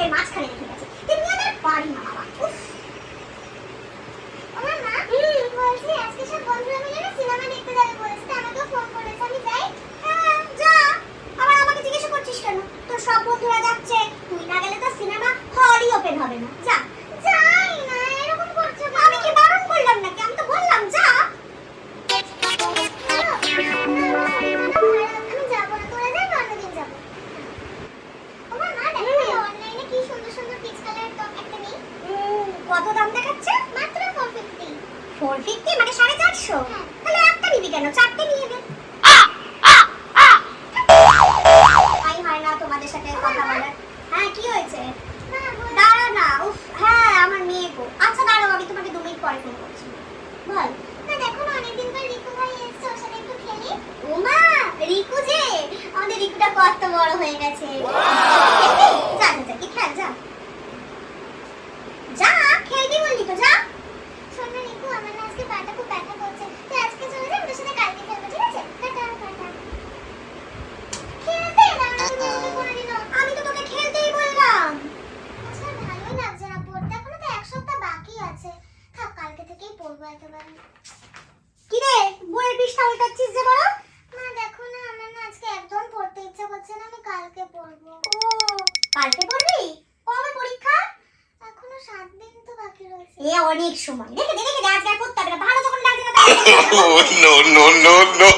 ঘরের মাঝখানে রেখে গেছে। তেমনি আর পারি না বাবা। উফ ওমা মা বলছি আজকে সব বন্ধুরা মিলে না সিনেমা দেখতে যাবে বলেছে, আমাকেও ফোন করেছে, আমি যাই? হ্যাঁ যা। আবার আমাকে জিজ্ঞাসা করছিস কেন? তোর সব বন্ধুরা যাচ্ছে, তুই না গেলে তো সিনেমা হলই ওপেন হবে না। যা। যাই না, এরকম করছো কেন? আমি কি বারণ করলাম নাকি? আমি তো বললাম যা। আমি যাবো না, তোরা যাই, অন্যদিন যাবো। ওমা মা দেখো অনলাইনে কি সুন্দর সুন্দর পিচ কালারের টপ একটা নেই, কত দাম দেখাচ্ছে? মাত্র 450। 450 মানে 450? হ্যাঁ। তাহলে একটা নিবি কেন? চারটে নিয়ে নে। তাই হয় না তোমাদের সাথে কথা বলার। হ্যাঁ কি হয়েছে? মা বল। দাঁড়া না। উফ হ্যাঁ আমার মেয়ে গো। আচ্ছা দাঁড়াও, আমি তোমাকে 2 মিনিট পরে ফোন করছি। বল। না দেখো না অনেকদিন পর রিকু ভাই এসেছে, ওর সাথে একটু খেলি। ওমা রিকু যে, আমাদের রিকুটা কত বড় হয়ে গেছে। খেলবি? যা যা যা, কি খেল যা। যা খেলবি বললি তো, যা। শোন না রিকু, আমার না আজকে পাটা খুব ব্যথা করছে, তুই আজকে চলে যা, তোর সাথে কালকে খেলবো, ঠিক আছে? Tata tata. খেলতে না, আমি বলতে কোনোদিনও। আমি তো তোকে খেলতেই বললাম। আচ্ছা ভালোই লাগছে না পড়তে, এখনো তো 1 সপ্তাহ বাকি আছে। থাক কালকে থেকেই পড়বো একেবারে। কি রে বইয়ের পৃষ্ঠা উল্টাচ্ছিস যে বড়? মা দেখো না আমার না আজকে একদম পড়তে ইচ্ছা করছে না, আমি কালকে পড়বো। ও কালকে পড়বি? কবে পরীক্ষা? এখনো 7 দিন তো বাকি রয়েছে। এ অনেক সময়। দেখে দেখে আজকে আর করতে হবে না। ভালো যখন লাগছে না তাই Oh, no, no, no, no.